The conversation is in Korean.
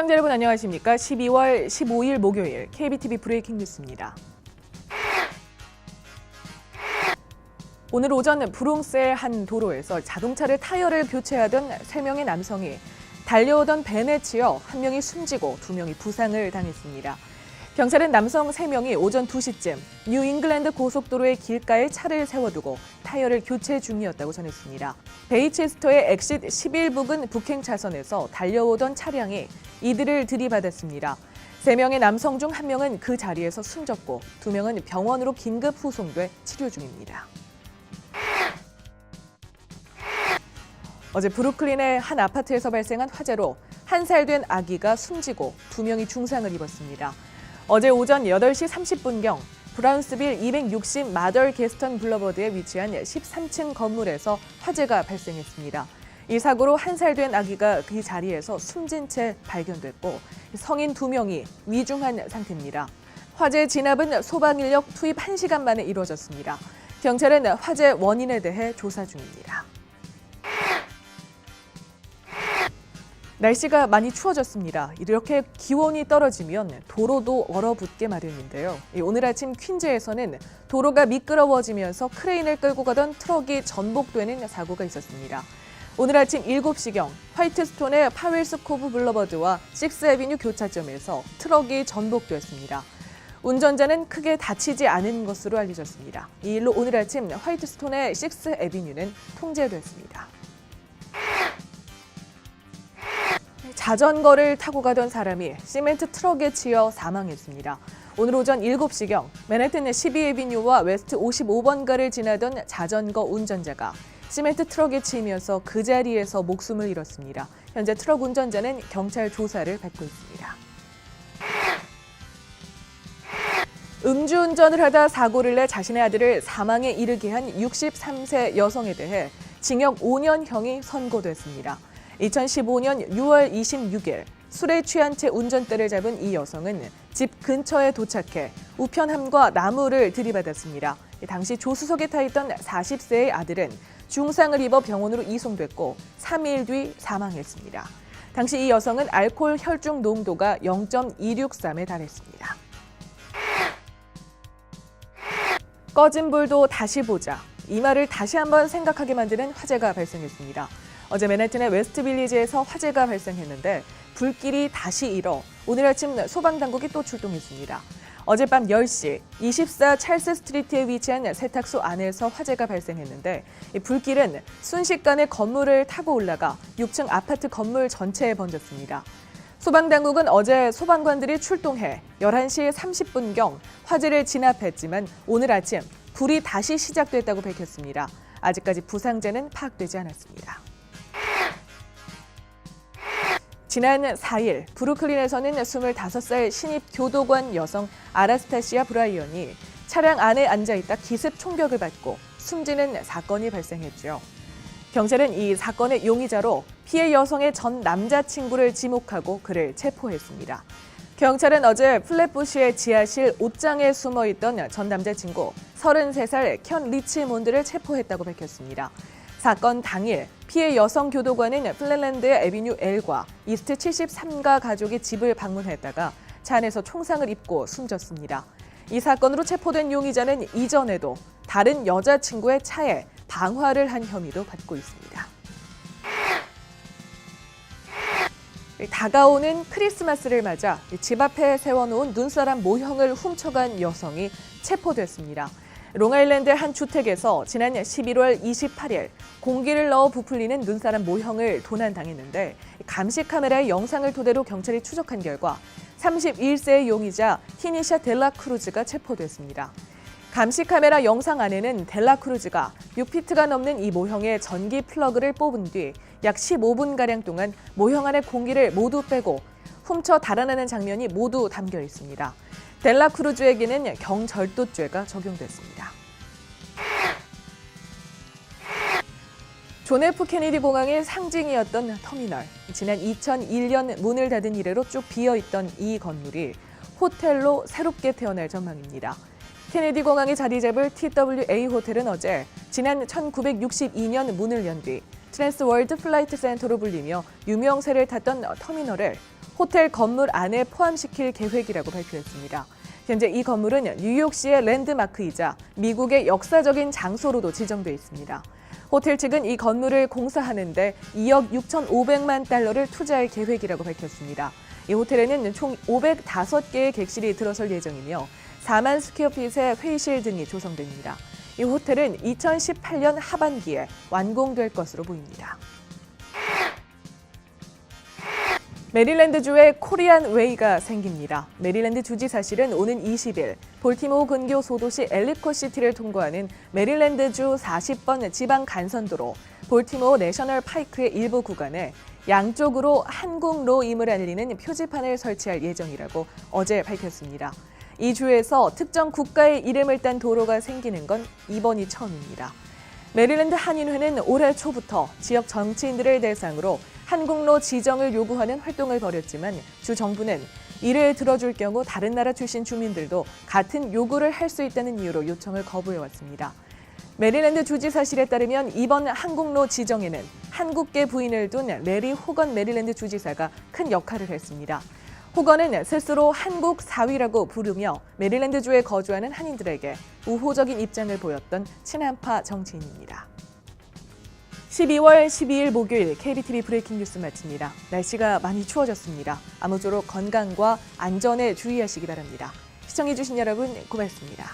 시청자 여러분 안녕하십니까? 12월 15일 목요일 KBTV 브레이킹 뉴스입니다. 오늘 오전 브롱스의 한 도로에서 자동차를 타이어를 교체하던 3명의 남성이 달려오던 벤에 치여 1명이 숨지고 2명이 부상을 당했습니다. 경찰은 남성 3명이 오전 2시쯤 뉴 잉글랜드 고속도로의 길가에 차를 세워두고 타이어를 교체 중이었다고 전했습니다. 베이체스터의 엑싯 11부근 북행 차선에서 달려오던 차량이 이들을 들이받았습니다. 3명의 남성 중 1명은 그 자리에서 숨졌고 2명은 병원으로 긴급 후송돼 치료 중입니다. 어제 브루클린의 한 아파트에서 발생한 화재로 1살 된 아기가 숨지고 2명이 중상을 입었습니다. 어제 오전 8시 30분경 브라운스빌 260 마덜 게스턴 블러버드에 위치한 13층 건물에서 화재가 발생했습니다. 이 사고로 1살 된 아기가 그 자리에서 숨진 채 발견됐고 성인 2명이 위중한 상태입니다. 화재 진압은 소방인력 투입 1시간 만에 이루어졌습니다. 경찰은 화재 원인에 대해 조사 중입니다. 날씨가 많이 추워졌습니다. 이렇게 기온이 떨어지면 도로도 얼어붙게 마련인데요. 오늘 아침 퀸즈에서는 도로가 미끄러워지면서 크레인을 끌고 가던 트럭이 전복되는 사고가 있었습니다. 오늘 아침 7시경 화이트스톤의 파웰스코브 블러버드와 6애비뉴 교차점에서 트럭이 전복됐습니다. 운전자는 크게 다치지 않은 것으로 알려졌습니다. 이 일로 오늘 아침 화이트스톤의 6애비뉴는 통제됐습니다. 자전거를 타고 가던 사람이 시멘트 트럭에 치여 사망했습니다. 오늘 오전 7시경 맨해튼 12애비뉴와 웨스트 55번가를 지나던 자전거 운전자가 시멘트 트럭에 치이면서 그 자리에서 목숨을 잃었습니다. 현재 트럭 운전자는 경찰 조사를 받고 있습니다. 음주운전을 하다 사고를 내 자신의 아들을 사망에 이르게 한 63세 여성에 대해 징역 5년형이 선고됐습니다. 2015년 6월 26일 술에 취한 채 운전대를 잡은 이 여성은 집 근처에 도착해 우편함과 나무를 들이받았습니다. 당시 조수석에 타 있던 40세의 아들은 중상을 입어 병원으로 이송됐고 3일 뒤 사망했습니다. 당시 이 여성은 알코올 혈중 농도가 0.263에 달했습니다. 꺼진 불도 다시 보자. 이 말을 다시 한번 생각하게 만드는 화재가 발생했습니다. 어제 맨해튼의 웨스트 빌리지에서 화재가 발생했는데 불길이 다시 일어 오늘 아침 소방당국이 또 출동했습니다. 어젯밤 10시 24 찰스 스트리트에 위치한 세탁소 안에서 화재가 발생했는데 이 불길은 순식간에 건물을 타고 올라가 6층 아파트 건물 전체에 번졌습니다. 소방당국은 어제 소방관들이 출동해 11시 30분경 화재를 진압했지만 오늘 아침 불이 다시 시작됐다고 밝혔습니다. 아직까지 부상자는 파악되지 않았습니다. 지난 4일 브루클린에서는 25살 신입 교도관 여성 아나스타시아 브라이언이 차량 안에 앉아있다 기습 총격을 받고 숨지는 사건이 발생했죠. 경찰은 이 사건의 용의자로 피해 여성의 전 남자친구를 지목하고 그를 체포했습니다. 경찰은 어제 플랫부시의 지하실 옷장에 숨어있던 전 남자친구 33살 켄 리치몬드를 체포했다고 밝혔습니다. 사건 당일 피해 여성 교도관은 플랫랜드의 애비뉴 L과 이스트 73가 가족의 집을 방문했다가 차 안에서 총상을 입고 숨졌습니다. 이 사건으로 체포된 용의자는 이전에도 다른 여자친구의 차에 방화를 한 혐의도 받고 있습니다. 다가오는 크리스마스를 맞아 집 앞에 세워놓은 눈사람 모형을 훔쳐간 여성이 체포됐습니다. 롱아일랜드 한 주택에서 지난 11월 28일 공기를 넣어 부풀리는 눈사람 모형을 도난당했는데 감시 카메라의 영상을 토대로 경찰이 추적한 결과 31세의 용의자 히니샤 델라크루즈가 체포됐습니다. 감시 카메라 영상 안에는 델라크루즈가 6피트가 넘는 이 모형의 전기 플러그를 뽑은 뒤 약 15분가량 동안 모형 안의 공기를 모두 빼고 훔쳐 달아나는 장면이 모두 담겨 있습니다. 델라크루즈에게는 경절도죄가 적용됐습니다. 존 F 케네디 공항의 상징이었던 터미널. 지난 2001년 문을 닫은 이래로 쭉 비어있던 이 건물이 호텔로 새롭게 태어날 전망입니다. 케네디 공항에 자리 잡을 TWA 호텔은 어제 지난 1962년 문을 연 뒤 트랜스 월드 플라이트 센터로 불리며 유명세를 탔던 터미널을 호텔 건물 안에 포함시킬 계획이라고 발표했습니다. 현재 이 건물은 뉴욕시의 랜드마크이자 미국의 역사적인 장소로도 지정돼 있습니다. 호텔 측은 이 건물을 공사하는 데 2억 6,500만 달러를 투자할 계획이라고 밝혔습니다. 이 호텔에는 총 505개의 객실이 들어설 예정이며 4만 스퀘어핏의 회의실 등이 조성됩니다. 이 호텔은 2018년 하반기에 완공될 것으로 보입니다. 메릴랜드주에 코리안 웨이가 생깁니다. 메릴랜드 주지사실은 오는 20일 볼티모어 근교 소도시 엘리코시티를 통과하는 메릴랜드주 40번 지방 간선도로 볼티모어 내셔널 파이크의 일부 구간에 양쪽으로 한국로임을 알리는 표지판을 설치할 예정이라고 어제 밝혔습니다. 이 주에서 특정 국가의 이름을 딴 도로가 생기는 건 이번이 처음입니다. 메릴랜드 한인회는 올해 초부터 지역 정치인들을 대상으로 한국로 지정을 요구하는 활동을 벌였지만 주 정부는 이를 들어줄 경우 다른 나라 출신 주민들도 같은 요구를 할 수 있다는 이유로 요청을 거부해왔습니다. 메릴랜드 주지사실에 따르면 이번 한국로 지정에는 한국계 부인을 둔 레리 호건 메릴랜드 주지사가 큰 역할을 했습니다. 호건은 스스로 한국 사위라고 부르며 메릴랜드주에 거주하는 한인들에게 우호적인 입장을 보였던 친한파 정치인입니다. 12월 12일 목요일 KBTV 브레이킹 뉴스 마칩니다. 날씨가 많이 추워졌습니다. 아무쪼록 건강과 안전에 주의하시기 바랍니다. 시청해주신 여러분 고맙습니다.